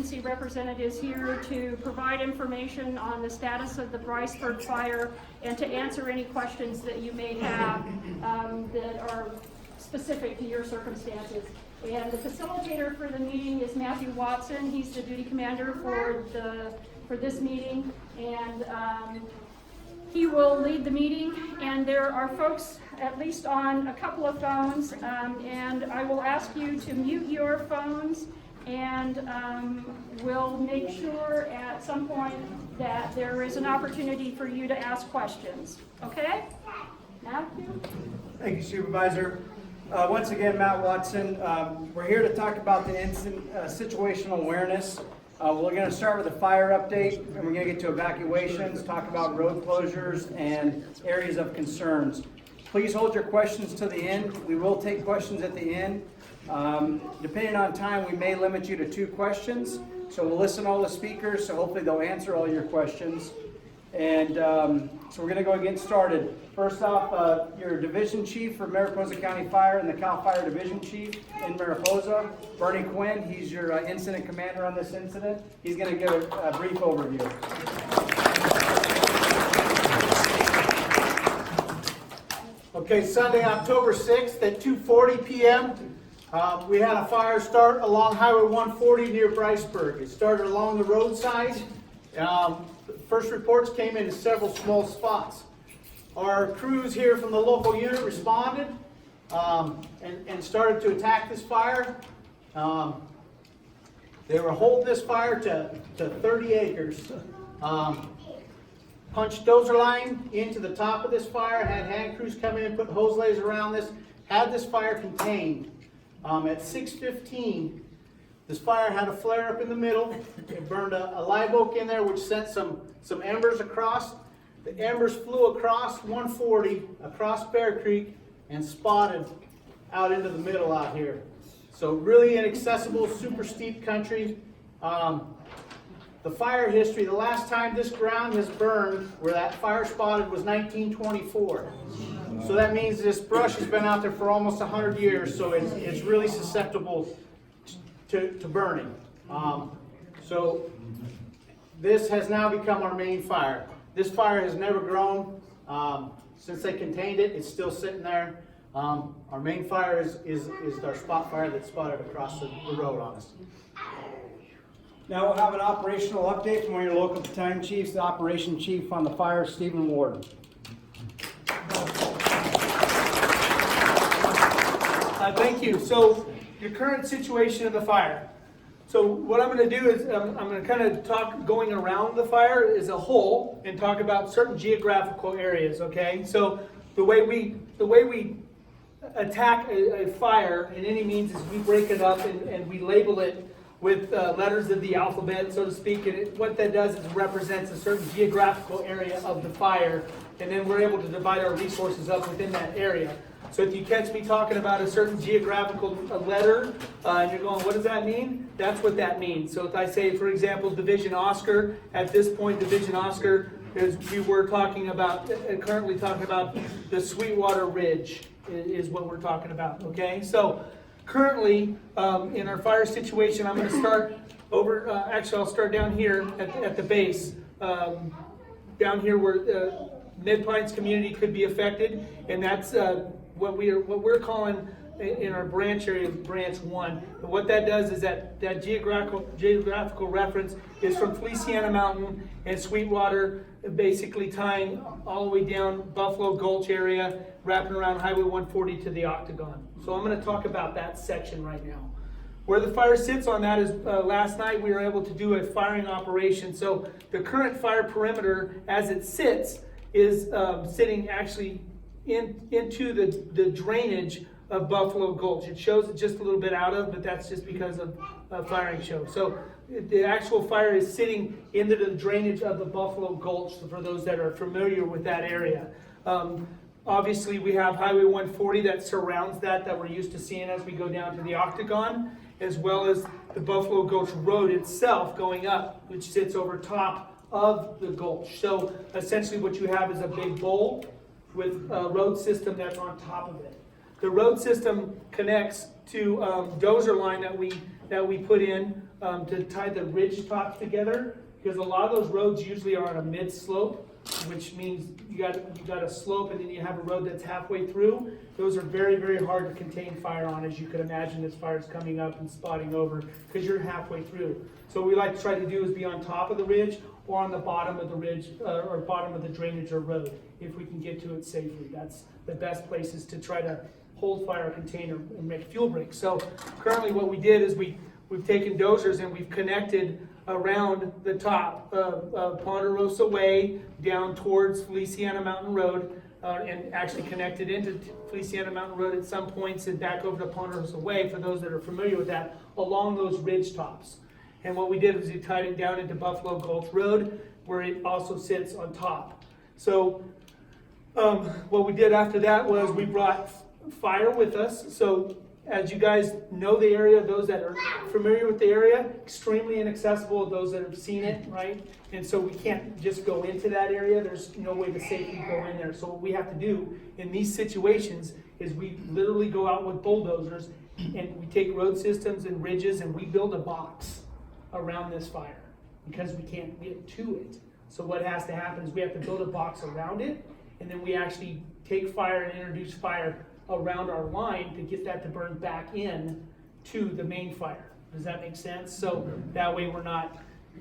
agency representatives here to provide information on the status of the Briceburg fire and to answer any questions that you may have that are specific to your circumstances. And the facilitator for the meeting is Matthew Watson. He's the duty commander for this meeting, and he will lead the meeting. And there are folks at least on a couple of phones, and I will ask you to mute your phones, and we'll make sure at some point that there is an opportunity for you to ask questions. Okay? Matthew? Thank you, Supervisor. Once again, Matt Watson. We're here to talk about the situational awareness. We're going to start with a fire update, and we're going to get to evacuations, talk about road closures and areas of concerns. Please hold your questions to the end. We will take questions at the end. Depending on time, we may limit you to 2 questions. So we'll listen to all the speakers, so hopefully they'll answer all your questions. And so we're going to go and get started. First off, your Division Chief for Mariposa County Fire and the CalFire Division Chief in Mariposa, Bernie Quinn. He's your incident commander on this incident. He's going to give a brief overview. Okay, Sunday, October 6th at 2:40 p.m. We had a fire start along Highway 140 near Briceburg. It started along the roadside. First reports came into several small spots. Our crews here from the local unit responded and started to attack this fire. They were holding this fire to 30 acres. Punched dozer line into the top of this fire, had hand crews come in, put hose lays around this, had this fire contained. At 6:15, this fire had a flare up in the middle. It burned a live oak in there, which sent some embers across. The embers flew across 140, across Bear Creek, and spotted out into the middle out here. So really inaccessible, super steep country. The fire history, the last time this ground has burned where that fire spotted was 1924. So that means this brush has been out there for almost 100 years, so it's really susceptible to burning. So this has now become our main fire. This fire has never grown. Since they contained it, it's still sitting there. Our main fire is our spot fire that spotted across the road on us. Now we'll have an operational update from one of your local battalion chiefs, the operation chief on the fire, Stephen Ward. Thank you. So, your current situation of the fire. So what I'm going to do is I'm going to kind of talk going around the fire as a whole and talk about certain geographical areas. Okay. So the way we attack a fire in any means is we break it up and we label it with letters of the alphabet, so to speak. And what that does is represents a certain geographical area of the fire, and then we're able to divide our resources up within that area. So if you catch me talking about a certain geographical letter, and you're going, what does that mean? That's what that means. So if I say, for example, Division Oscar, at this point, Division Oscar, we were talking about, currently talking about the Sweetwater Ridge is what we're talking about, okay? So currently, in our fire situation, I'm going to start over, actually I'll start down here at the base, down here where Midpines community could be affected, and that's what we're calling in our branch area branch 1. And what that does is that geographical reference is from Feliciana Mountain and Sweetwater, basically tying all the way down Buffalo Gulch area, wrapping around Highway 140 to the Octagon. So I'm going to talk about that section right now. Where the fire sits on that is last night we were able to do a firing operation. So the current fire perimeter as it sits is sitting actually into the drainage of Buffalo Gulch. It shows it just a little bit out of, but that's just because of firing show. So the actual fire is sitting into the drainage of the Buffalo Gulch, for those that are familiar with that area. Obviously, we have Highway 140 that surrounds that we're used to seeing as we go down to the Octagon, as well as the Buffalo Gulch Road itself going up, which sits over top of the gulch. So essentially what you have is a big bowl with a road system that's on top of it. The road system connects to dozer line that we put in to tie the ridge tops together, because a lot of those roads usually are on a mid slope, which means you got a slope and then you have a road that's halfway through. Those are very, very hard to contain fire on, as you could imagine, as fire is coming up and spotting over, because you're halfway through. So what we like to try to do is be on top of the ridge or on the bottom of the ridge or bottom of the drainage or road, if we can get to it safely. That's the best places to try to hold fire, contain, and make fuel breaks. So currently what we did is we've taken dozers and we've connected around the top of Ponderosa Way down towards Feliciana Mountain Road, and actually connected into Feliciana Mountain Road at some points and back over to Ponderosa Way, for those that are familiar with that, along those ridge tops. And what we did was we tied it down into Buffalo Gulch Road, where it also sits on top. So what we did after that was we brought fire with us. So as you guys know the area, those that are familiar with the area, extremely inaccessible, those that have seen it, right? And so we can't just go into that area. There's no way to safely go in there. So what we have to do in these situations is we literally go out with bulldozers and we take road systems and ridges and we build a box around this fire, because we can't get to it. So what has to happen is we have to build a box around it, and then we actually take fire and introduce fire around our line to get that to burn back in to the main fire. Does that make sense? So that way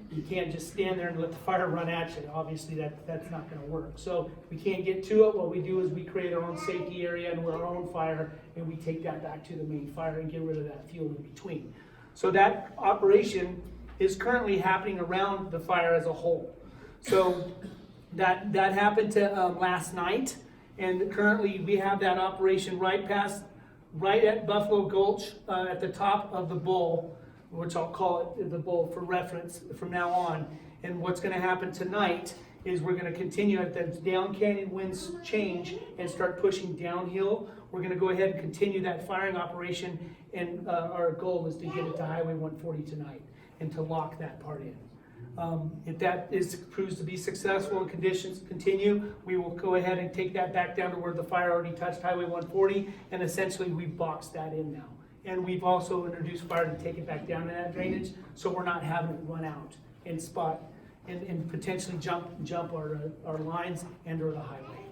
you can't just stand there and let the fire run at you. Obviously that's not gonna work. So if we can't get to it, what we do is we create our own safety area and we're our own fire, and we take that back to the main fire and get rid of that fuel in between. So that operation is currently happening around the fire as a whole. So that happened to last night, and currently we have that operation right at Buffalo Gulch, at the top of the bowl, which I'll call it the bowl for reference from now on. And what's going to happen tonight is we're going to continue at the down canyon winds change and start pushing downhill. We're going to go ahead and continue that firing operation, and our goal is to get it to Highway 140 tonight and to lock that part in. If that proves to be successful and conditions continue, we will go ahead and take that back down to where the fire already touched Highway 140, and essentially we've boxed that in now. And we've also introduced fire to take it back down to that drainage, so we're not having it run out and spot and potentially jump our lines and or the highway.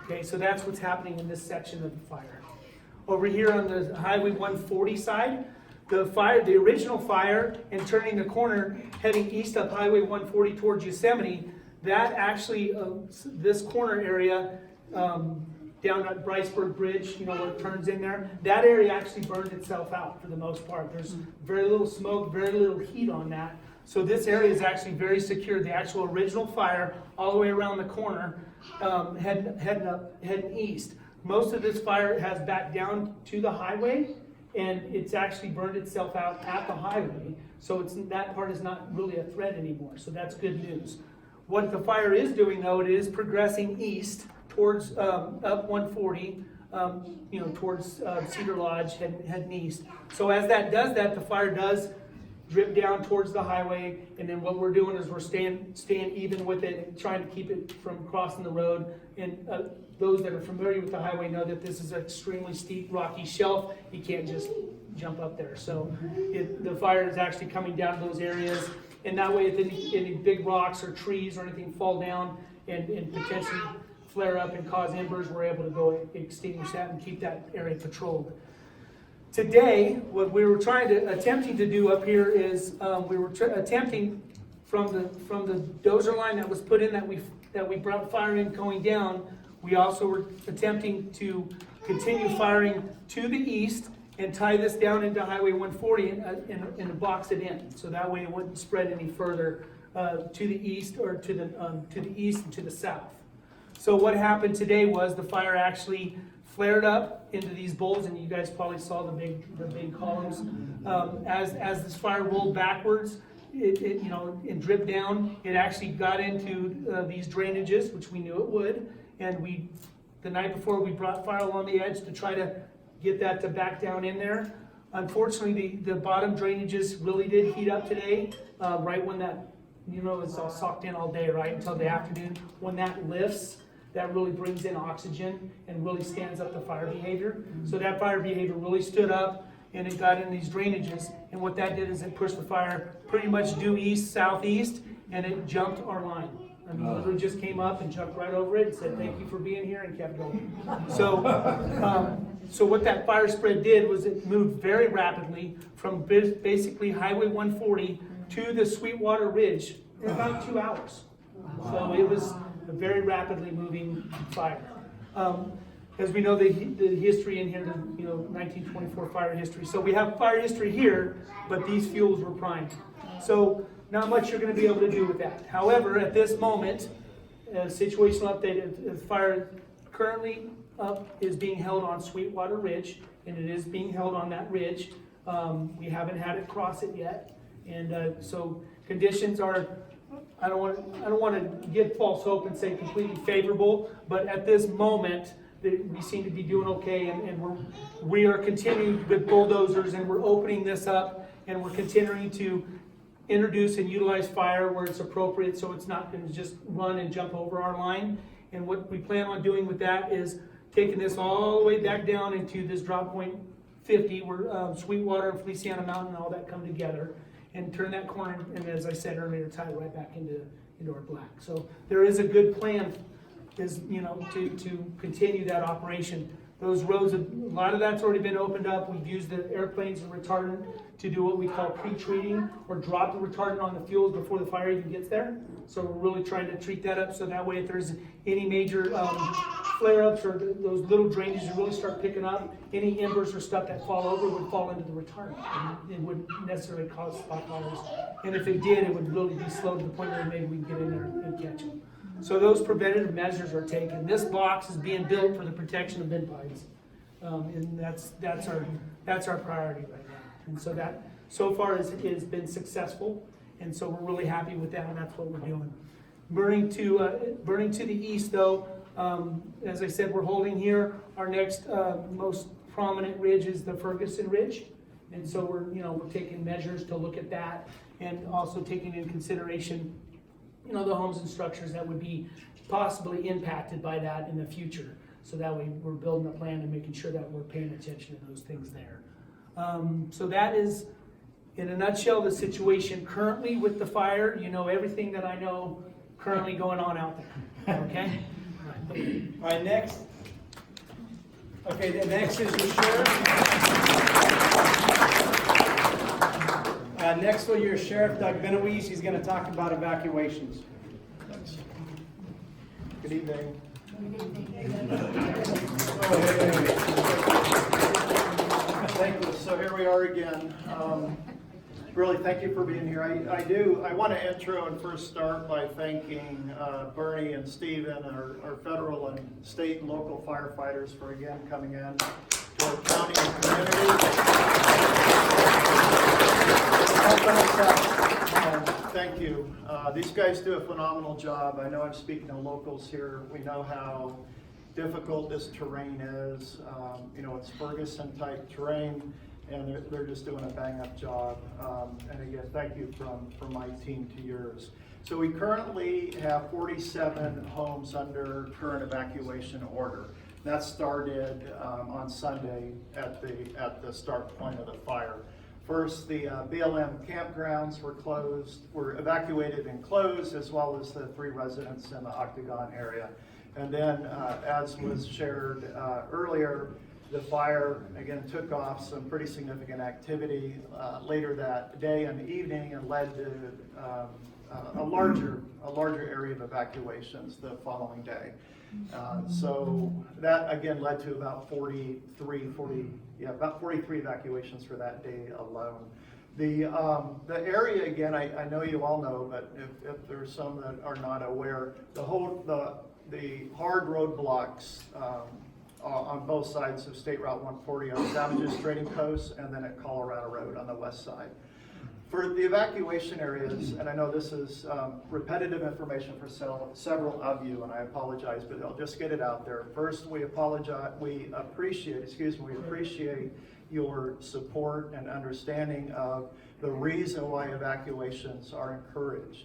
Okay, so that's what's happening in this section of the fire. Over here on the Highway 140 side, the original fire, and turning the corner, heading east up Highway 140 towards Yosemite, that actually, this corner area, down at Briceburg Bridge, where it turns in there, that area actually burned itself out for the most part. There's very little smoke, very little heat on that. So this area is actually very secure. The actual original fire, all the way around the corner, heading east. Most of this fire has backed down to the highway, and it's actually burned itself out at the highway. So that part is not really a threat anymore. So that's good news. What the fire is doing, though, it is progressing east towards up 140, towards Cedar Lodge, heading east. So as that does that, the fire does drip down towards the highway, and then what we're doing is we're staying even with it and trying to keep it from crossing the road. And those that are familiar with the highway know that this is an extremely steep, rocky shelf. You can't just jump up there. So the fire is actually coming down to those areas, and that way if any big rocks or trees or anything fall down and potentially flare up and cause embers, we're able to go extinguish that and keep that area patrolled. Today, what we were attempting to do up here is we were attempting from the dozer line that was put in that we brought fire in going down. We also were attempting to continue firing to the east and tie this down into Highway 140 and box it in, so that way it wouldn't spread any further to the east or to the east and to the south. So what happened today was the fire actually flared up into these bowls, and you guys probably saw the big columns. As this fire rolled backwards, it and dripped down, it actually got into these drainages, which we knew it would. And the night before, we brought fire along the edge to try to get that to back down in there. Unfortunately, the bottom drainages really did heat up today, right when that, it's all socked in all day, right, until the afternoon. When that lifts, that really brings in oxygen and really stands up the fire behavior. So that fire behavior really stood up, and it got in these drainages. And what that did is it pushed the fire pretty much due east, southeast, and it jumped our line. I mean, literally just came up and jumped right over it and said, "Thank you for being here," and kept going. So what that fire spread did was it moved very rapidly from basically Highway 140 to the Sweetwater Ridge in about 2 hours. So it was a very rapidly moving fire. As we know, the history in here, the 1924 fire history. So we have fire history here, but these fuels were primed. So not much you're going to be able to do with that. However, at this moment, situational update, the fire currently up is being held on Sweetwater Ridge, and it is being held on that ridge. We haven't had it cross it yet, and so conditions are. I don't want to give false hope and say completely favorable, but at this moment, we seem to be doing okay, and we are continuing with bulldozers, and we're opening this up, and we're continuing to introduce and utilize fire where it's appropriate, so it's not going to just run and jump over our line. And what we plan on doing with that is taking this all the way back down into this drop point 50, where Sweetwater and Feliciana Mountain and all that come together, and turn that corner, and as I said earlier, tie it right back into our black. So there is a good plan, to continue that operation. Those roads, a lot of that's already been opened up. We've used the airplanes and retardant to do what we call pre-treating, or drop the retardant on the fuels before the fire even gets there. So we're really trying to treat that up, so that way if there's any major flare-ups or those little drainages really start picking up, any embers or stuff that fall over would fall into the retardant. And it wouldn't necessarily cause spot fires. And if it did, it would really be slow to the point where maybe we can get in there and catch them. So those preventative measures are taken. This box is being built for the protection of midpines, and that's our priority right now. And so that so far has been successful, and so we're really happy with that, and that's what we're doing. Burning to the east, though, as I said, we're holding here. Our next most prominent ridge is the Ferguson Ridge, and so we're taking measures to look at that, and also taking into consideration the homes and structures that would be possibly impacted by that in the future. So that way we're building a plan and making sure that we're paying attention to those things there. So that is, in a nutshell, the situation currently with the fire. Everything that I know currently going on out there. Okay? All right, next. Okay, the next is the sheriff. Next will your Sheriff Doug Benoise. He's going to talk about evacuations. Good evening. Thank you. So here we are again. Really, thank you for being here. I want to intro and first start by thanking Bernie and Steven, our federal and state and local firefighters, for again coming in to our county and community. Thank you. These guys do a phenomenal job. I know I'm speaking to locals here. We know how difficult this terrain is. It's Ferguson type terrain, and they're just doing a bang up job. And again, thank you from my team to yours. So we currently have 47 homes under current evacuation order. That started on Sunday at the start point of the fire. First, the BLM campgrounds were evacuated and closed, as well as the 3 residents in the Octagon area. And then, as was shared earlier, the fire again took off some pretty significant activity later that day and evening, and led to a larger area of evacuations the following day. So that again led to about 43 evacuations for that day alone. The area again, I know you all know, but if there's some that are not aware, the hard roadblocks on both sides of State Route 140 on Savage's Trading Post, and then at Colorado Road on the west side. For the evacuation areas, and I know this is repetitive information for several of you, and I apologize, but I'll just get it out there. First, we appreciate your support and understanding of the reason why evacuations are encouraged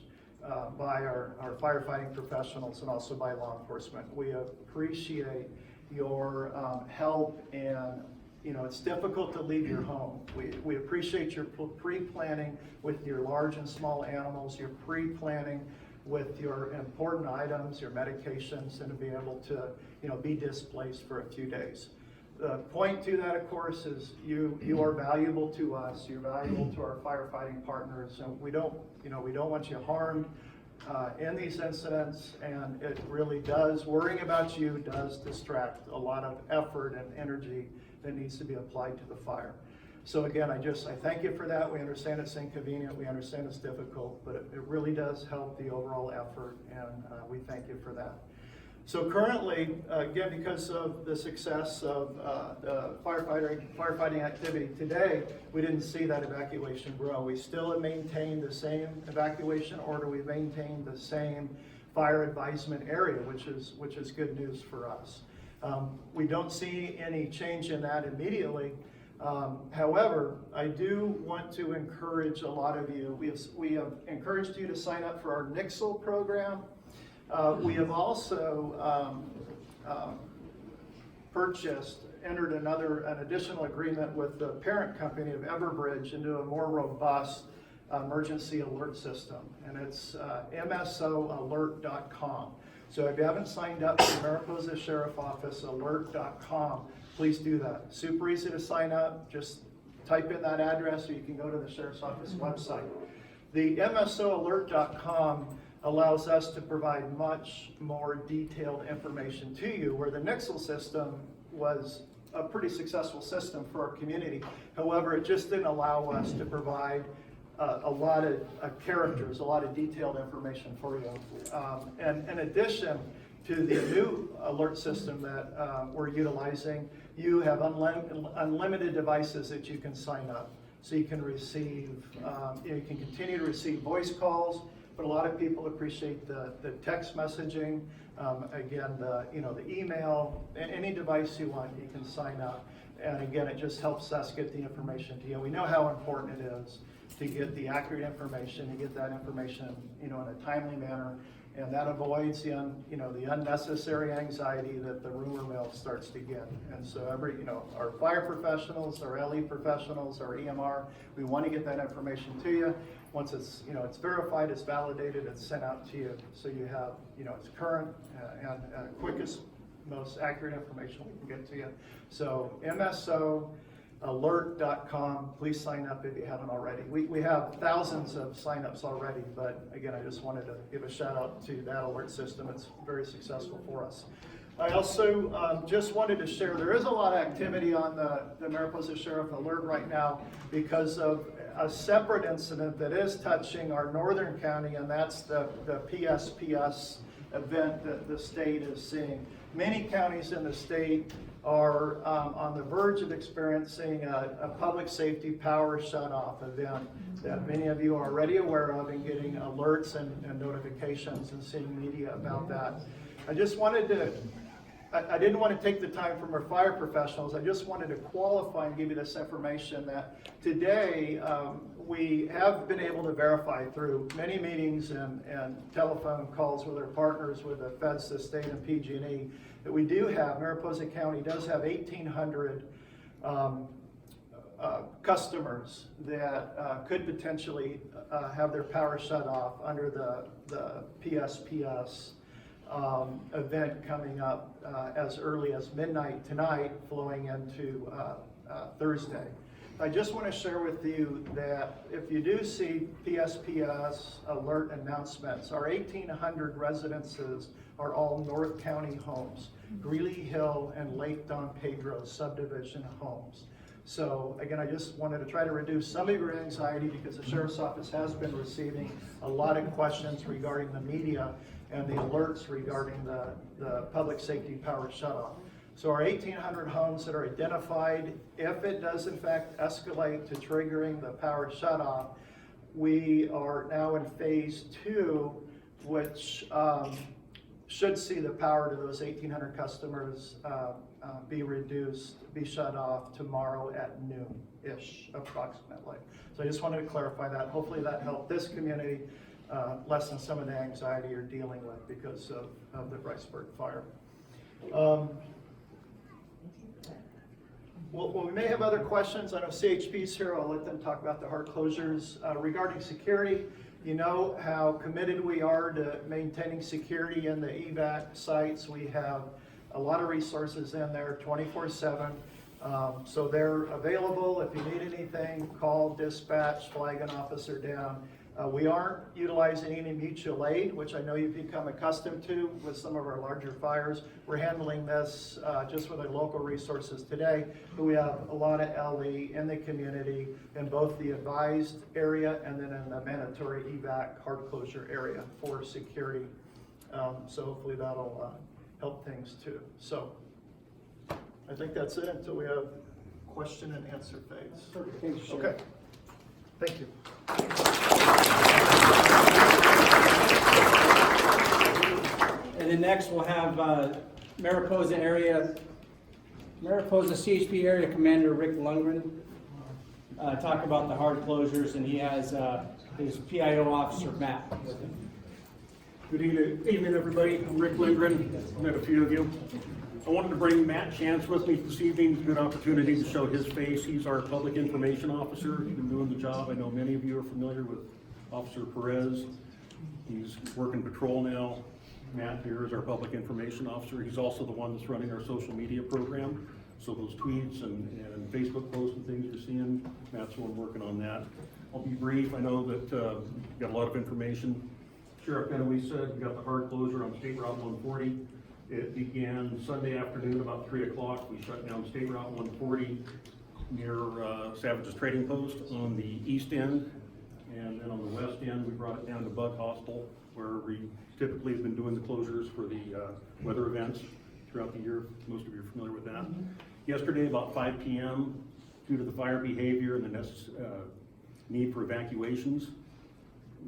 by our firefighting professionals and also by law enforcement. We appreciate your help in it's difficult to leave your home. We appreciate your pre-planning with your large and small animals, your pre-planning with your important items, your medications, and to be able to, be displaced for a few days. The point to that, of course, is you are valuable to us. You're valuable to our firefighting partners, and we don't want you harmed in these incidents. And it really does, worrying about you does distract a lot of effort and energy that needs to be applied to the fire. So again, I thank you for that. We understand it's inconvenient, we understand it's difficult, but it really does help the overall effort, and we thank you for that. So currently, again, because of the success of the firefighting activity today, we didn't see that evacuation grow. We still have maintained the same evacuation order. We've maintained the same fire advisement area, which is good news for us. We don't see any change in that immediately. However, I do want to encourage a lot of you. We have encouraged you to sign up for our NIXL program. We have also entered an additional agreement with the parent company of Everbridge into a more robust emergency alert system, and it's msoalert.com. So if you haven't signed up for Mariposa Sheriff Office alert.com, please do that. Super easy to sign up. Just type in that address, or you can go to the Sheriff's Office website. The msoalert.com allows us to provide much more detailed information to you, where the NIXL system was a pretty successful system for our community. However, it just didn't allow us to provide a lot of characters, a lot of detailed information for you. And in addition to the new alert system that we're utilizing, you have unlimited devices that you can sign up. So you can receive, you can continue to receive voice calls, but a lot of people appreciate the text messaging. Again, the email, any device you want, you can sign up. And again, it just helps us get the information to you. We know how important it is to get the accurate information, to get that information, in a timely manner, and that avoids the unnecessary anxiety that the rumor mill starts to get. And so our fire professionals, our LE professionals, our EMR, we want to get that information to you. Once it's it's verified, it's validated, it's sent out to you, so you have it's current and quickest, most accurate information we can get to you. So msoalert.com, please sign up if you haven't already. We have thousands of signups already, but again, I just wanted to give a shout out to that alert system. It's very successful for us. I also just wanted to share, there is a lot of activity on the Mariposa Sheriff Alert right now because of a separate incident that is touching our northern county, and that's the PSPS event that the state is seeing. Many counties in the state are on the verge of experiencing a public safety power shutoff event that many of you are already aware of and getting alerts and notifications and seeing media about that. I just wanted to, I didn't want to take the time from our fire professionals. I just wanted to qualify and give you this information that today we have been able to verify through many meetings and telephone calls with our partners with the feds, the state, and PG&E, that we do have, Mariposa County does have 1,800 customers that could potentially have their power shut off under the PSPS event coming up as early as midnight tonight, flowing into Thursday. I just want to share with you that if you do see PSPS alert announcements, our 1,800 residences are all North County homes, Greeley Hill and Lake Don Pedro subdivision homes. So again, I just wanted to try to reduce some of your anxiety because the Sheriff's Office has been receiving a lot of questions regarding the media and the alerts regarding the public safety power shutoff. So our 1,800 homes that are identified, if it does in fact escalate to triggering the power shutoff, we are now in phase 2, which should see the power to those 1,800 customers be reduced, be shut off tomorrow at noon-ish, approximately. So I just wanted to clarify that. Hopefully that helped this community lessen some of the anxiety you're dealing with because of the Briceburg fire. Well, we may have other questions. I know CHP's here. I'll let them talk about the hard closures. Regarding security, you know how committed we are to maintaining security in the evac sites. We have a lot of resources in there 24/7. So they're available. If you need anything, call dispatch, flag an officer down. We aren't utilizing any mutual aid, which I know you've become accustomed to with some of our larger fires. We're handling this just with our local resources today, but we have a lot of LE in the community in both the advised area and then in the mandatory evac hard closure area for security. So hopefully that'll help things too. So I think that's it until we have question and answer phase. Thanks, Sheriff. Okay. Thank you. And then next we'll have Mariposa CHP Area Commander Rick Lundgren talk about the hard closures, and he has his PIO officer Matt with him. Good evening, everybody. I'm Rick Lindgren. Met a few of you. I wanted to bring Matt Chance with me this evening. It's a good opportunity to show his face. He's our public information officer. He's been doing the job. I know many of you are familiar with Officer Perez. He's working patrol now. Matt here is our public information officer. He's also the one that's running our social media program. So those tweets and Facebook posts and things you're seeing, Matt's the one working on that. I'll be brief. I know that you've got a lot of information. Sheriff Penaway said we got the hard closure on State Route 140. It began Sunday afternoon about 3 o'clock. We shut down State Route 140 near Savage's Trading Post on the east end. And then on the west end, we brought it down to Bug Hostel, where we typically have been doing the closures for the weather events throughout the year. Most of you are familiar with that. Yesterday, about 5 p.m., due to the fire behavior and the need for evacuations,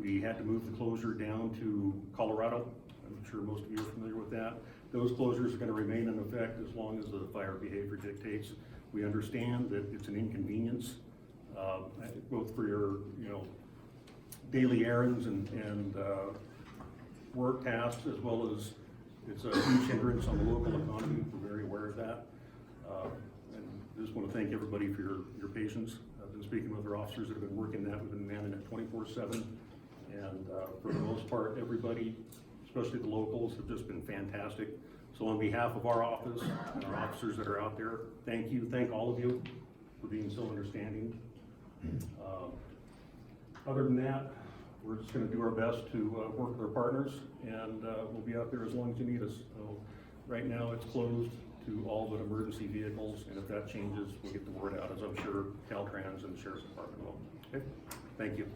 we had to move the closure down to Colorado. I'm sure most of you are familiar with that. Those closures are going to remain in effect as long as the fire behavior dictates. We understand that it's an inconvenience, both for your daily errands and work tasks, as well as it's a huge hindrance on the local economy. We're very aware of that. And I just want to thank everybody for your patience. I've been speaking with our officers that have been working that. We've been manning it 24/7. And for the most part, everybody, especially the locals, have just been fantastic. So on behalf of our office and our officers that are out there, thank you. Thank all of you for being so understanding. Other than that, we're just going to do our best to work with our partners, and we'll be out there as long as you need us. So right now it's closed to all but emergency vehicles, and if that changes, we'll get the word out, as I'm sure Caltrans and the Sheriff's Department will. Okay, thank you.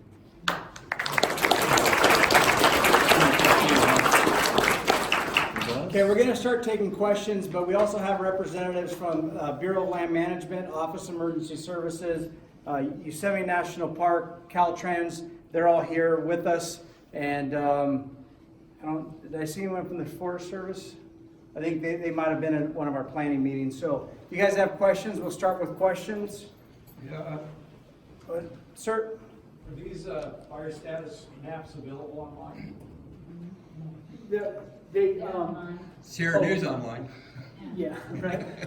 Okay, we're going to start taking questions, but we also have representatives from Bureau of Land Management, Office of Emergency Services, Yosemite National Park, Caltrans. They're all here with us. And did I see anyone from the Forest Service? I think they might have been at one of our planning meetings. So if you guys have questions, we'll start with questions. Yeah. Sir? Are these fire status maps available online? Sierra News Online. Yeah, right. Yeah,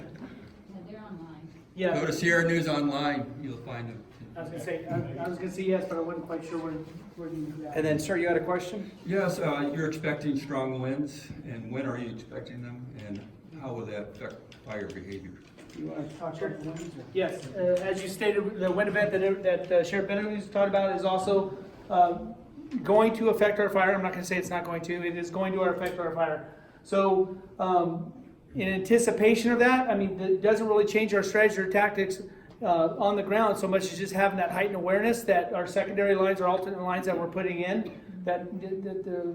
they're online. Yeah. Go to Sierra News Online, you'll find them. I was gonna say yes, but I wasn't quite sure where you do that. And then, sir, you had a question? Yes, you're expecting strong winds, and when are you expecting them, and how will that affect fire behavior? You want to talk about the ones? Yes, as you stated, the wind event that Sheriff Bennett was talking about is also going to affect our fire. I'm not going to say it's not going to. It is going to affect our fire. So in anticipation of that, I mean, it doesn't really change our strategy or tactics on the ground so much as just having that heightened awareness that our secondary lines or alternate lines that we're putting in, that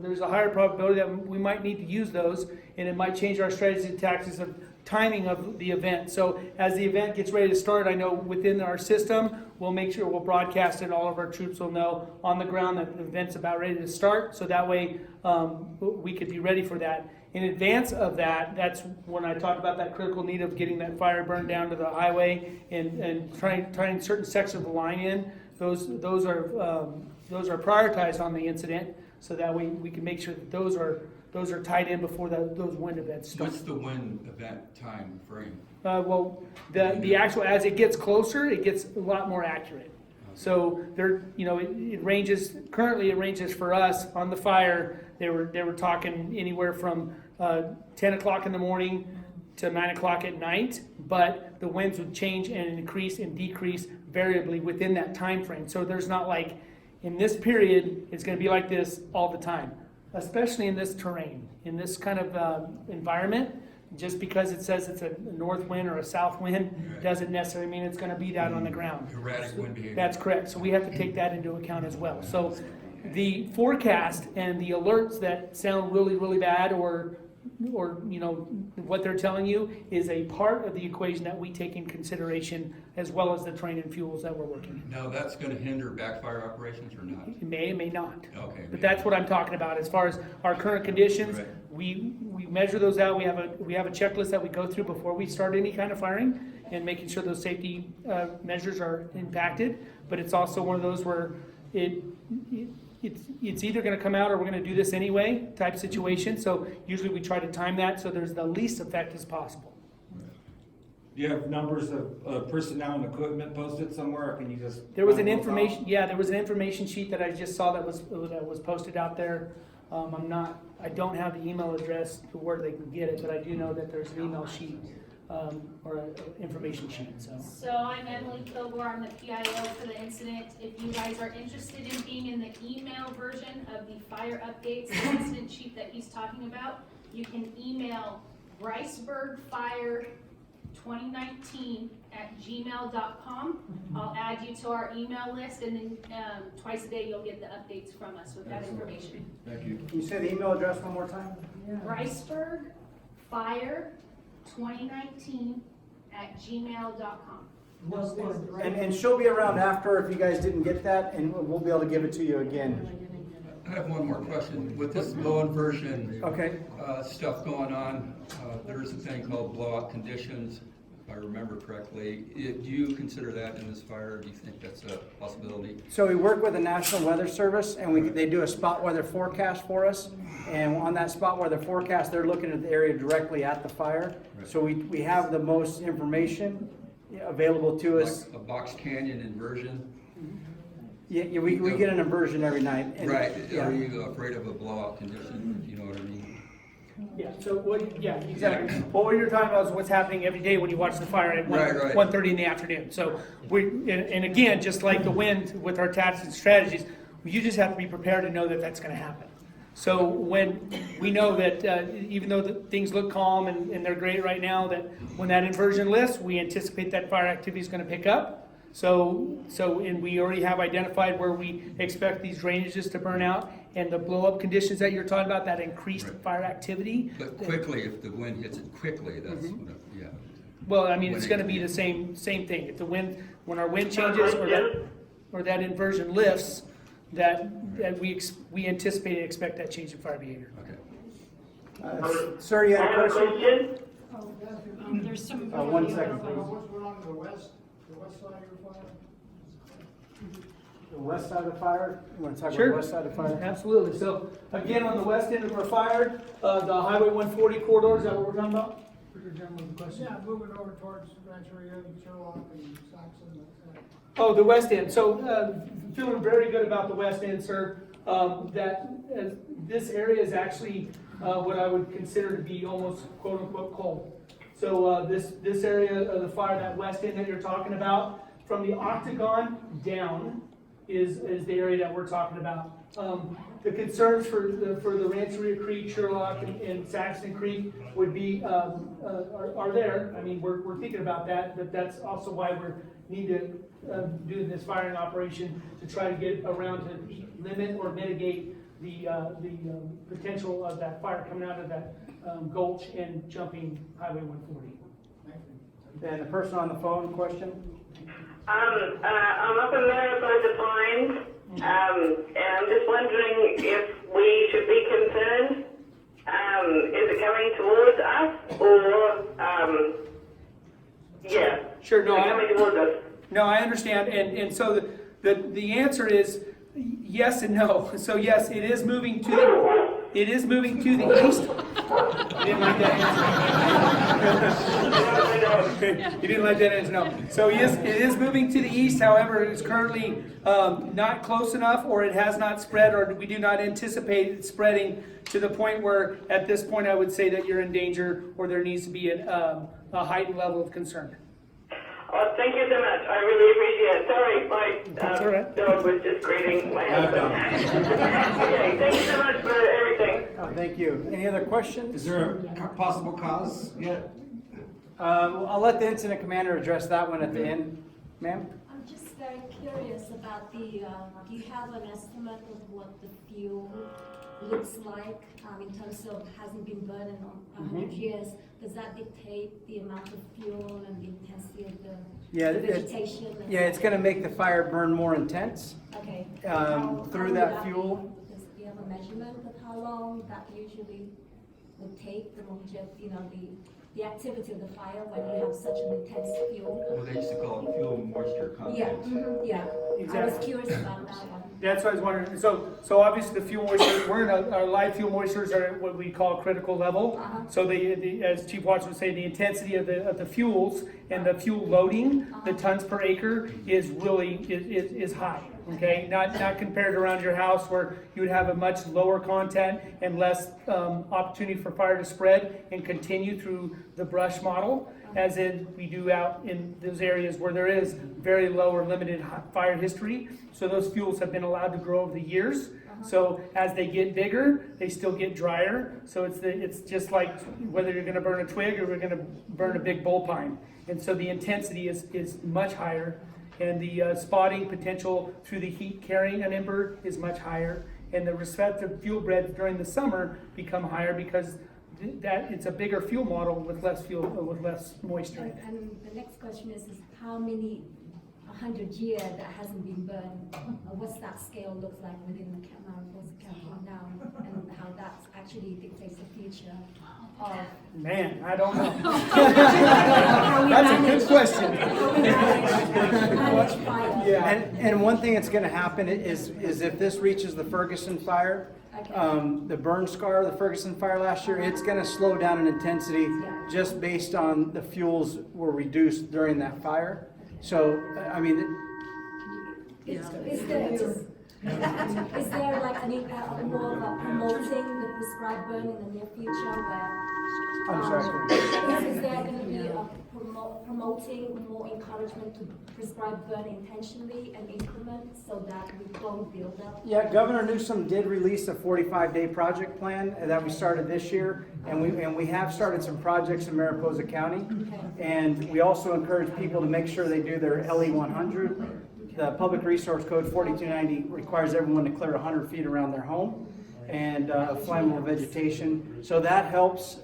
there's a higher probability that we might need to use those, and it might change our strategy and tactics of timing of the event. So as the event gets ready to start, I know within our system, we'll make sure we'll broadcast it. All of our troops will know on the ground that the event's about ready to start. So that way we could be ready for that. In advance of that, that's when I talk about that critical need of getting that fire burned down to the highway and trying certain sections of the line in. Those are prioritized on the incident, so that we can make sure that those are tied in before those wind events start. What's the wind event time frame? Well, the actual, as it gets closer, it gets a lot more accurate. So there, it ranges, currently it ranges for us on the fire, they were talking anywhere from 10 o'clock in the morning to 9 o'clock at night, but the winds would change and increase and decrease variably within that time frame. So there's not like, in this period, it's gonna be like this all the time, especially in this terrain, in this kind of environment. Just because it says it's a north wind or a south wind doesn't necessarily mean it's going to be that on the ground. Erratic wind behavior. That's correct. So we have to take that into account as well. So the forecast and the alerts that sound really, really bad, or what they're telling you, is a part of the equation that we take in consideration, as well as the terrain and fuels that we're working in. Now, that's going to hinder backfire operations or not? It may, it may not. Okay. But that's what I'm talking about. As far as our current conditions, Right. we measure those out. We have a checklist that we go through before we start any kind of firing, and making sure those safety measures are impacted. But it's also one of those where it's either going to come out or we're going to do this anyway type situation. So usually we try to time that so there's the least effect as possible. Do you have numbers of personnel and equipment posted somewhere, or can you just? There was an information, there was an information sheet that I just saw that was posted out there. I don't have the email address to where they can get it, but I do know that there's an email sheet, or an information sheet, so. So I'm Emily Kilgore, I'm the PIO for the incident. If you guys are interested in being in the email version of the fire updates, the incident sheet that he's talking about, you can email briceburgfire2019@gmail.com. I'll add you to our email list, and then twice a day you'll get the updates from us with that information. Thank you. Can you say the email address one more time? briceburgfire2019@gmail.com. And she'll be around after if you guys didn't get that, and we'll be able to give it to you again. I have one more question. With this low inversion Okay. stuff going on, there's a thing called blowout conditions, if I remember correctly. Do you consider that in this fire, or do you think that's a possibility? So we work with the National Weather Service, and they do a spot weather forecast for us. And on that spot weather forecast, they're looking at the area directly at the fire. Right. So we have the most information available to us. Like a box canyon inversion? Yeah, we get an inversion every night. and- Right. yeah. Are you afraid of a blowout condition? Do you know what I mean? Yeah, so exactly. What you're talking about is what's happening every day when you watch the fire at Right. 1:30 in the afternoon. So and again, just like the wind with our tactics and strategies, you just have to be prepared to know that that's going to happen. So when we know that even though things look calm and they're great right now, that when that inversion lifts, we anticipate that fire activity is going to pick up. So and we already have identified where we expect these drainages to burn out, and the blow up conditions that you're talking about, that increased Right. fire activity. But quickly, if the wind hits it quickly, that's Mm-hmm. what, yeah. Well, I mean, it's going to be the same thing. If the wind, when our wind changes or that inversion lifts, that we anticipate and expect that change in fire behavior. Okay. Sir, you had a question? There's some. One second, please. What's going on in the west side of your fire? The west side of the fire? You want to talk about Sure. the west side of the fire? Absolutely. So again, on the west end of our fire, the Highway 140 corridor, is that what we're talking about? Yeah, moving over towards Rancheria, Sherlock, and Saxon. Oh, the west end. So feeling very good about the west end, sir. This area is actually what I would consider to be almost quote unquote cold. So this area of the fire, that west end that you're talking about, from the octagon down is the area that we're talking about. The concerns for the Rancheria Creek, Sherlock, and Saxon Creek would be are there. I mean, we're thinking about that, but that's also why we need to do this firing operation to try to get around to limit or mitigate the potential of that fire coming out of that gulch and jumping Highway 140. And the person on the phone, question? I'm up in Mariposa Pines, and I'm just wondering if we should be concerned. Is it coming towards us, or, yeah? Sure, no, Is it coming towards us? No, I understand, and so the answer is, Yes and no. So yes, it is moving to the east. You didn't like that answer. You didn't like that answer, no. So yes, it is moving to the east. However, it is currently not close enough, or it has not spread, or we do not anticipate it spreading to the point where, at this point, I would say that you're in danger, or there needs to be a heightened level of concern. Oh, thank you so much. I really appreciate it. Sorry, my That's all right. dog was just greeting my husband. Okay, thank you so much for everything. Oh, thank you. Any other questions? Is there a possible cause yet? I'll let the incident commander address that one at the end. Ma'am? I'm just very curious about the, do you have an estimate of what the fuel looks like in terms of hasn't been burned in 100 years? Does that dictate the amount of fuel and the intensity of the vegetation? Yeah, it's going to make the fire burn more intense. Okay. Through that fuel. Do you have a measurement of how long that usually would take, the longevity, the activity of the fire when you have such an intense fuel? Well, they used to call it fuel moisture content. Yeah. I was Exactly. curious about that one. That's what I was wondering. So obviously the fuel moisture, our live fuel moistures are at what we call critical level. So as Chief Watson was saying, the intensity of the fuels and the fuel loading, the tons per acre is really is high. Okay, not compared around your house where you would have a much lower content and less opportunity for fire to spread and continue through the brush model, as in we do out in those areas where there is very low or limited fire history. So those fuels have been allowed to grow over the years. So as they get bigger, they still get drier. So it's just like whether you're going to burn a twig or we're going to burn a big bull pine. And so the intensity is much higher. And the spotting potential through the heat carrying an ember is much higher. And the respective fuel breads during the summer become higher because that it's a bigger fuel model with less fuel, with less moisture. And the next question is how many 100 years that hasn't been burned? What's that scale looks like within the Mariposa County now, and how that actually dictates the future of? Man, I don't know. How we That's a manage- good question. how we manage fire. Yeah. And one thing that's going to happen is if this reaches the Ferguson fire, Okay. the burn scar of the Ferguson fire last year, it's going to slow down in intensity just based on the fuels were reduced during that fire. So, I mean, Is there like more of a promoting the prescribed burn in the near future where? I'm sorry. Is there going to be a promoting more encouragement to prescribe burn intentionally and increment so that we don't build up? Yeah, Governor Newsom did release a 45-day project plan that we started this year, and we have started some projects in Mariposa County. And we also encourage people to make sure they do their LE 100. The Public Resource Code 4290 requires everyone to clear 100 feet around their home and flammable vegetation. So that helps.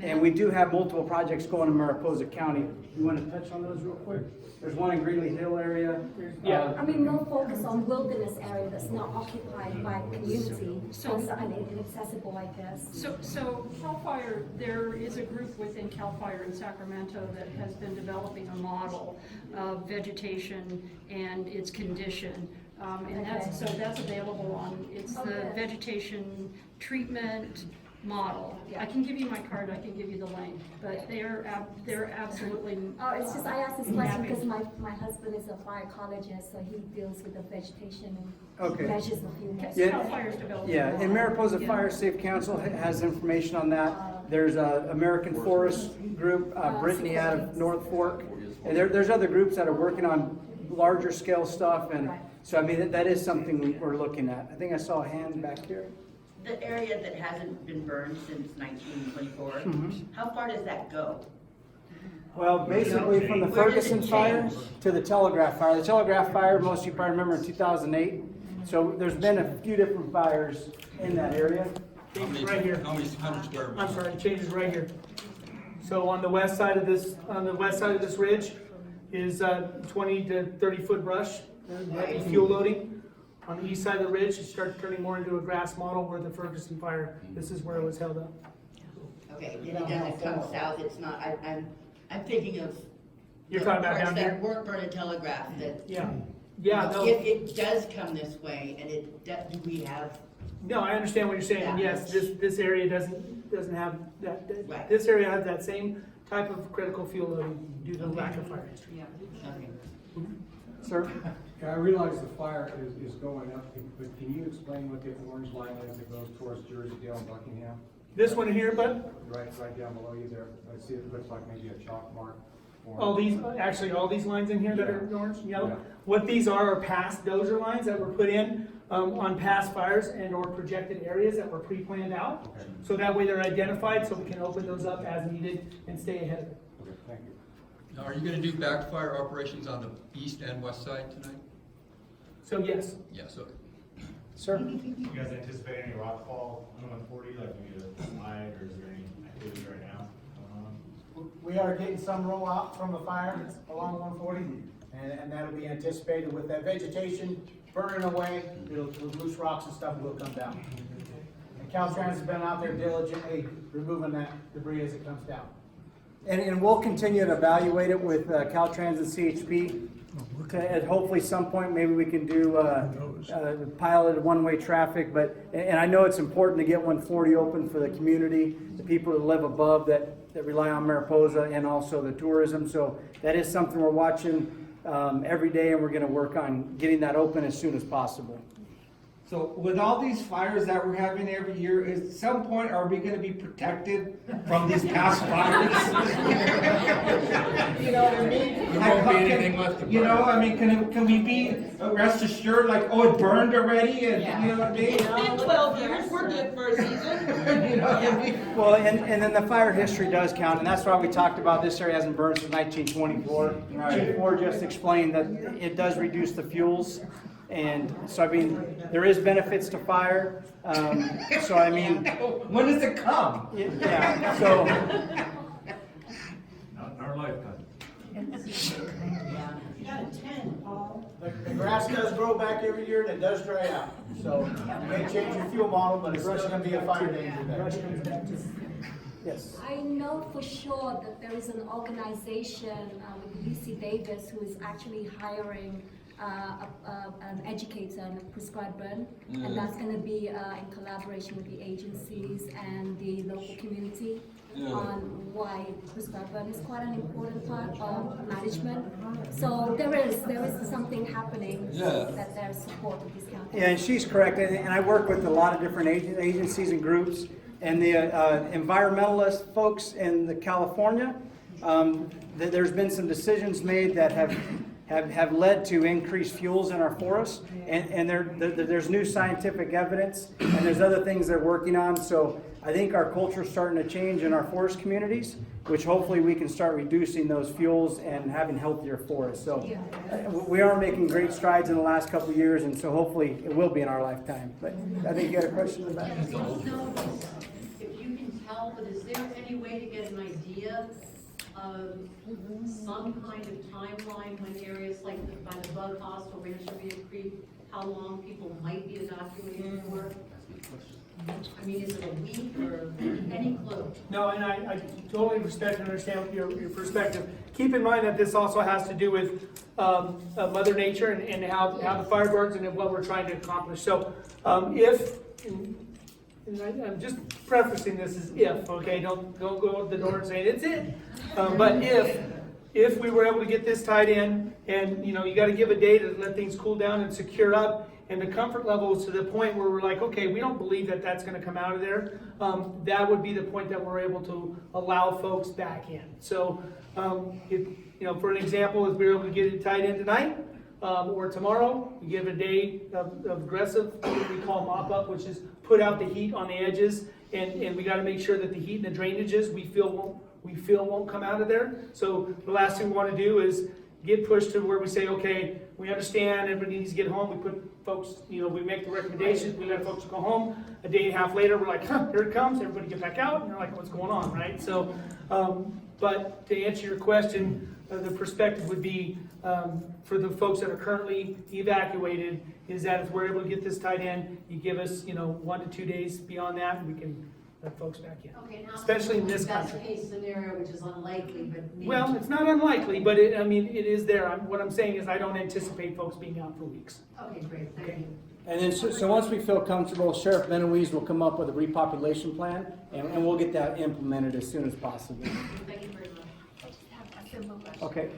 And we do have multiple projects going in Mariposa County. You want to touch on those real quick? There's one in Greeley Hill area. Yeah. I mean, more focus on wilderness area that's not occupied by community, so inaccessible, I guess. So CalFire, there is a group within CalFire in Sacramento that has been developing a model of vegetation and its condition. And that's available on, it's the vegetation treatment model. I can give you my card, I can give you the link, but they're absolutely. Oh, it's just, I asked this question because my husband is a fire ecologist, so he deals with the vegetation and measures the fuel. CalFire's developing. Yeah, and Mariposa Fire Safe Council has information on that. There's a American Forest Group, Brittany out of North Fork. And there's other groups that are working on larger scale stuff, and so I mean, that is something we're looking at. I think I saw a hand back here. The area that hasn't been burned since 1924, how far does that go? Well, basically from the Ferguson fire to the Telegraph fire. The Telegraph fire, most of you probably remember in 2008. So there's been a few different fires in that area. Right here. How many square meters? I'm sorry, it changes right here. So on the west side of this, ridge is 20 to 30 foot brush, heavy fuel loading. On the east side of the ridge, it starts turning more into a grass model where the Ferguson fire, this is where it was held up. Okay, then it doesn't come south, it's not, I'm thinking of. You're talking about parts down here? that weren't burned in Telegraph, that. Yeah. Yeah, no. If it does come this way, and do we have, No, I understand what you're saying, and Yeah. yes, this area doesn't have that, Right. this area has that same type of critical fuel loading due to the lack of fire history. okay. Sir? I realize the fire is going up, but can you explain what the orange line is that goes towards Jersey-Dale and Buckingham? This one here, bud, Right down below you there. I see it looks like maybe a chalk mark. all these lines in here that are orange, yellow, Yeah. what these are past dozer lines that were put in on past fires and or projected areas that were pre-planned out. Okay. So that way they're identified, so we can open those up as needed and stay ahead of it. Okay, thank you. Now, are you gonna do backfire operations on the east and west side tonight? So yes, Yes, okay. Sir? You guys anticipate any rockfall on 140, like maybe a slide, or is there any activity right now going on? We are getting some rollout from the fire along 140, and that'll be anticipated with that vegetation burning away. The loose rocks and stuff will come down. And Caltrans has been out there diligently removing that debris as it comes down. And we'll continue to evaluate it with Caltrans and CHP. At hopefully some point, maybe we can do piloted one-way traffic, and I know it's important to get 140 open for the community, the people that live above that rely on Mariposa, and also the tourism. So that is something we're watching every day, and we're gonna work on getting that open as soon as possible. So with all these fires that we're having every year, at some point, are we gonna be protected from these past fires? You know what I mean? There won't be anything left to burn. You know, I mean, can we be rest assured, like, oh, it burned already, and you know what I mean? It's been 12 years, we're good for a season. You know what I mean? Well, and then the fire history does count, and that's why we talked about this area hasn't burned since 1924. Right. Chief Ward just explained that it does reduce the fuels, and so I mean, there is benefits to fire. So I mean, When does it come? yeah, so. Not in our lifetime. You got a 10, Paul. The grass does grow back every year and it does dry out. So you may change your fuel model, but it's still gonna be a fire danger there. Yes. I know for sure that there is an organization with UC Davis who is actually hiring an educator and a prescribed burn, and that's going to be in collaboration with the agencies and the local community on why prescribed burn is quite an important part of management. So there is something happening that there's support of this county. Yeah, and she's correct, and I work with a lot of different agencies and groups, and the environmentalist folks in the California, there's been some decisions made that have led to increased fuels in our forests, and there's new scientific evidence, and there's other things they're working on. So I think our culture is starting to change in our forest communities, which hopefully we can start reducing those fuels and having healthier forests. So we are making great strides in the last couple of years, and so hopefully it will be in our lifetime. But I think you had a question about that. I don't know if you can tell, but is there any way to get an idea of some kind of timeline when areas like by the Bug Hostel, Rancheria Creek, how long people might be evacuated for? I mean, is it a week or any clue? no, and I totally respect and understand your perspective. Keep in mind that this also has to do with Mother Nature and how the fire burns and what we're trying to accomplish. So and I'm just prefacing this as if, okay, don't go out the door and say it's it. But if we were able to get this tied in, and you got to give a day to let things cool down and secure up, and the comfort level is to the point where we're like, okay, we don't believe that that's going to come out of there. That would be the point that we're able to allow folks back in. So, for an example, if we were able to get it tied in tonight or tomorrow, we give a day of aggressive, what we call mop up, which is put out the heat on the edges, and we got to make sure that the heat and the drainages we feel won't come out of there. So the last thing we want to do is get pushed to where we say, okay, we understand everybody needs to get home. We put folks, we make the recommendations, we let folks go home. A day and a half later, we're like, here it comes, everybody get back out, and they're like, what's going on, right? So, but to answer your question, the perspective would be for the folks that are currently evacuated, is that if we're able to get this tied in, you give us, 1 to 2 days beyond that, and we can let folks back in. Okay, now. Especially in this country. Best case scenario, which is unlikely, but maybe. Well, it's not unlikely, but it is there. What I'm saying is I don't anticipate folks being out for weeks. Okay, great, thank you. And then, so once we feel comfortable, Sheriff Benawides will come up with a repopulation plan, and we'll get that implemented as soon as possible. Thank you very much. I just have a simple question. Okay.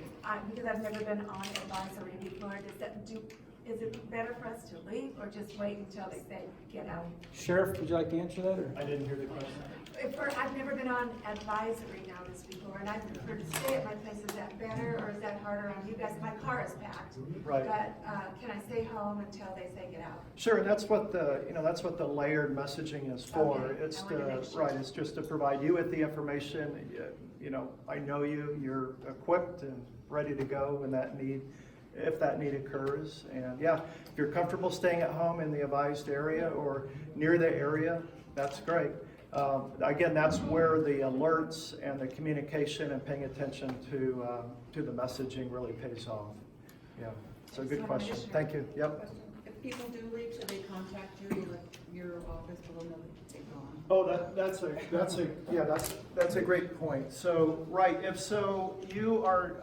Because I've never been on advisory before, is it better for us to leave or just wait until they say, get out? Sheriff, would you like to answer that, or? I didn't hear the question. I've never been on advisory notice before, and I prefer to stay at my place. Is that better, or is that harder on you guys? My car is packed. Right. But can I stay home until they say get out? Sure, that's what the layered messaging is for. Okay, It's I wanted to make sure. right, it's just to provide you with the information. I know you're equipped and ready to go if that need occurs. And yeah, if you're comfortable staying at home in the advised area or near the area, that's great. Again, that's where the alerts and the communication and paying attention to the messaging really pays off. Yeah, so good question. Thank you. Yep. If people do leave, should they contact you, your office, to let them know that they've gone? Oh, that's a great point. So, right, if so, you are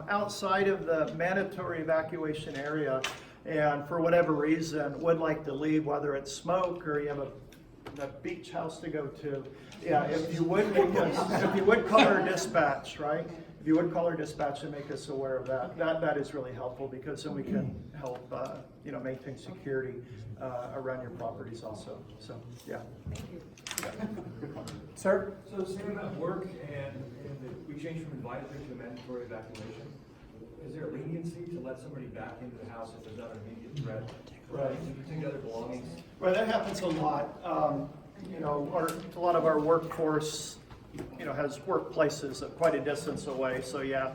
outside of the mandatory evacuation area, and for whatever reason would like to leave, whether it's smoke or you have a beach house to go to. Yeah, if you would call our dispatch, right? If you would call our dispatch and make us aware of that is really helpful, because then we can help maintain security around your properties also. So yeah. Thank you. Sir? So say I'm at work and we change from advisory to mandatory evacuation. Is there leniency to let somebody back into the house if there's not an immediate threat? Right. To take other belongings? Well, that happens a lot. A lot of our workforce, has workplaces at quite a distance away. So yeah,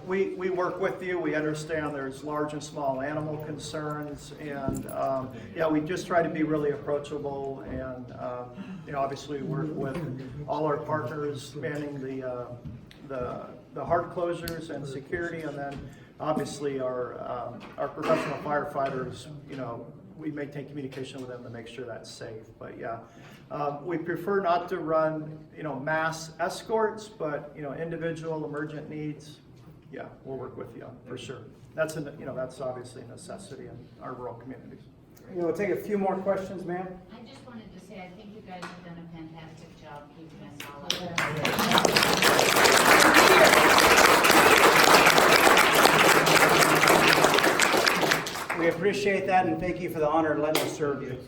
we work with you. We understand there's large and small animal concerns, and we just try to be really approachable. And obviously work with all our partners, manning the hard closures and security, and then obviously our professional firefighters. We maintain communication with them to make sure that's safe. But yeah, we prefer not to run, mass escorts, but individual emergent needs. Yeah, we'll work with you for sure. That's obviously a necessity in our rural communities. We'll take a few more questions, ma'am. I just wanted to say, I think you guys have done a fantastic job keeping us all up. We appreciate that, and thank you for the honor of letting us serve you.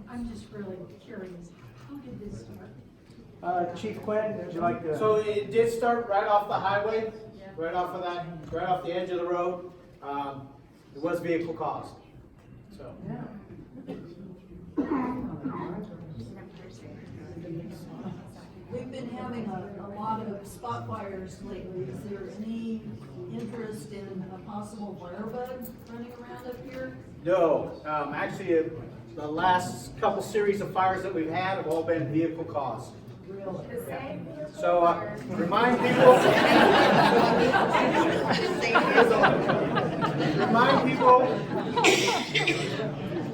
I'm just really curious, how did this start? Chief Quinn, would you like to? So it did start right off the highway, right off the edge of the road. It was vehicle caused. So. We've been having a lot of spot fires lately. Is there any interest in a possible firebug running around up here? No, actually, the last couple series of fires that we've had have all been vehicle caused. Really? So remind people.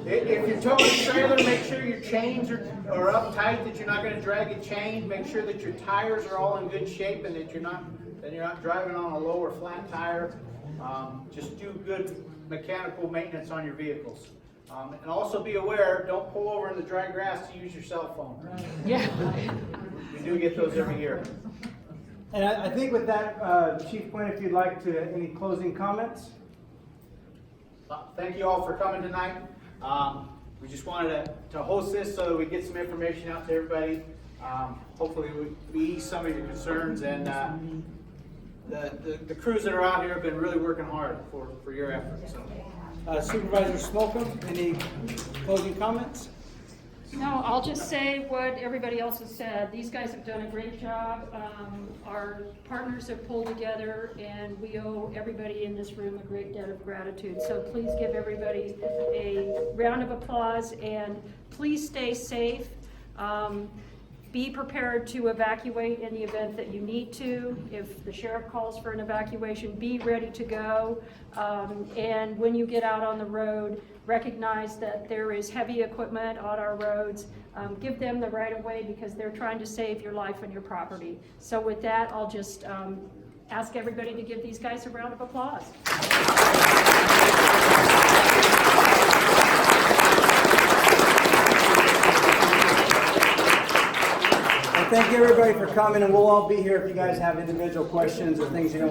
If you're towing a trailer, make sure your chains are up tight, that you're not going to drag a chain. Make sure that your tires are all in good shape, and that you're not driving on a low or flat tire. Just do good mechanical maintenance on your vehicles. And also be aware, don't pull over in the dry grass to use your cell phone. Yeah. We do get those every year. And I think with that, Chief Quinn, if you'd like to, any closing comments? Thank you all for coming tonight. We just wanted to host this so that we get some information out to everybody. Hopefully we ease some of your concerns, and the crews that are out here have been really working hard for your efforts. So. Supervisor Slocum, any closing comments? No, I'll just say what everybody else has said. These guys have done a great job. Our partners have pulled together, and we owe everybody in this room a great debt of gratitude. So please give everybody a round of applause, and please stay safe. Be prepared to evacuate in the event that you need to. If the sheriff calls for an evacuation, be ready to go. And when you get out on the road, recognize that there is heavy equipment on our roads. Give them the right of way because they're trying to save your life and your property. So with that, I'll just ask everybody to give these guys a round of applause. Thank you everybody for coming, and we'll all be here if you guys have individual questions or things you don't